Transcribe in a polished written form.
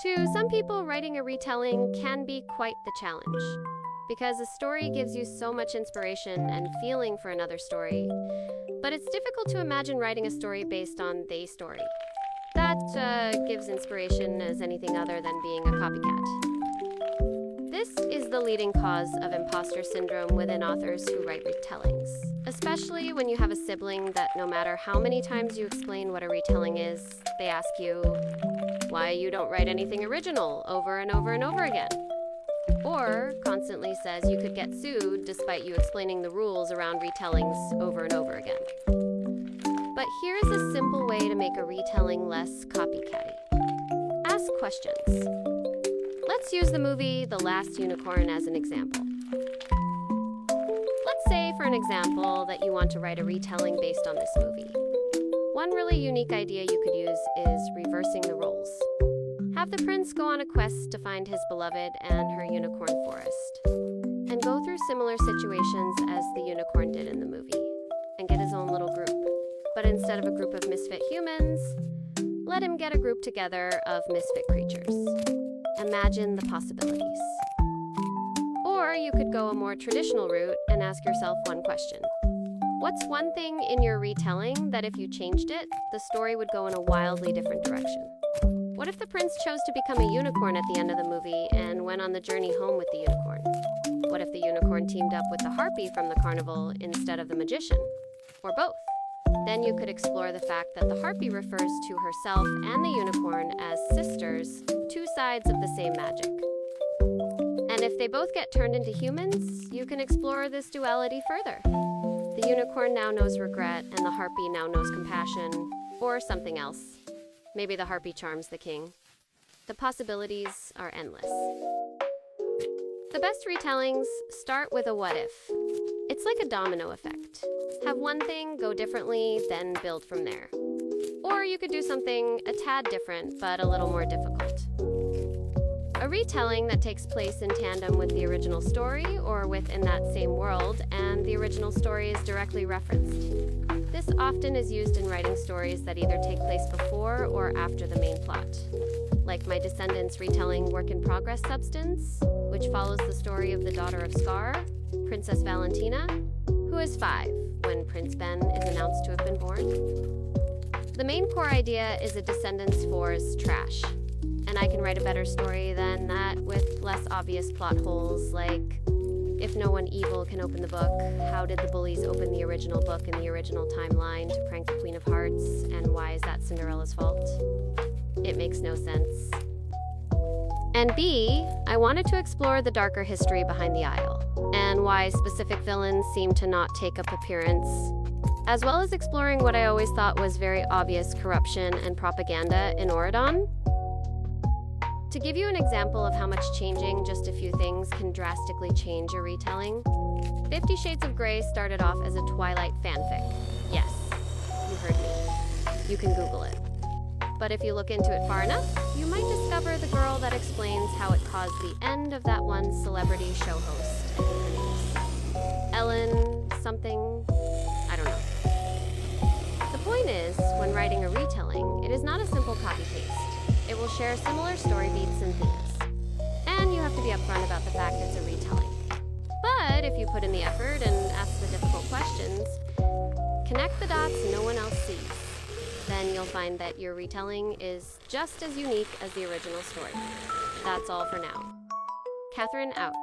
To some people, writing a retelling can be quite the challenge, because a story gives you so much inspiration and feeling for another story. But it's difficult to imagine writing a story based on the story. That gives inspiration as anything other than being a copycat. This is the leading cause of imposter syndrome within authors who write retellings, especially when you have a sibling that no matter how many times you explain what a retelling is, they ask you why you don't write anything original over and over and over again. Or constantly says you could get sued despite you explaining the rules around retellings over and over again. But here's a simple way to make a retelling less copycatty. Ask questions. Let's use the movie The Last Unicorn as an example. Let's say, for an example, that you want to write a retelling based on this movie. One really unique idea you could use is reversing the roles. Have the prince go on a quest to find his beloved and her unicorn forest, and go through similar situations as the unicorn did in the movie, and get his own little group. But instead of a group of misfit humans, let him get a group together of misfit creatures. Imagine the possibilities. Or you could go a more traditional route and ask yourself one question. What's one thing in your retelling that if you changed it, the story would go in a wildly different direction? What if the prince chose to become a unicorn at the end of the movie and went on the journey home with the unicorn? What if the unicorn teamed up with the harpy from the carnival instead of the magician? Or both? Then you could explore the fact that the harpy refers to herself and the unicorn as sisters, two sides of the same magic. And if they both get turned into humans, you can explore this duality further. The unicorn now knows regret, and the harpy now knows compassion, or something else. Maybe the harpy charms the king. The possibilities are endless. The best retellings start with a what if. It's like a domino effect. Have one thing go differently, then build from there. Or you could do something a tad different, but a little more difficult. A retelling that takes place in tandem with the original story or within that same world, and the original story is directly referenced. This often is used in writing stories that either take place before or after the main plot. Like my Descendants retelling Work in Progress Substance, which follows the story of the daughter of Scar, Princess Valentina, who is 5 when Prince Ben is announced to have been born. The main core idea is a Descendants 4's trash. And I can write a better story than that with less obvious plot holes, like if no one evil can open the book, how did the bullies open the original book in the original timeline to prank the Queen of Hearts, and why is that Cinderella's fault? It makes no sense. And B, I wanted to explore the darker history behind the Isle, and why specific villains seem to not take up appearance, as well as exploring what I always thought was very obvious corruption and propaganda in Auradon. To give you an example of how much changing just a few things can drastically change a retelling, 50 Shades of Grey started off as a Twilight fanfic. Yes, you heard me. You can Google it. But if you look into it far enough, you might discover the girl that explains how it caused the end of that one celebrity show host and her names. Ellen something, I don't know. The point is, when writing a retelling, it is not a simple copy-paste. It will share similar story beats and themes. And you have to be upfront about the fact it's a retelling. But if you put in the effort and ask the difficult questions, connect the dots no one else sees, then you'll find that your retelling is just as unique as the original story. That's all for now. Catherine out.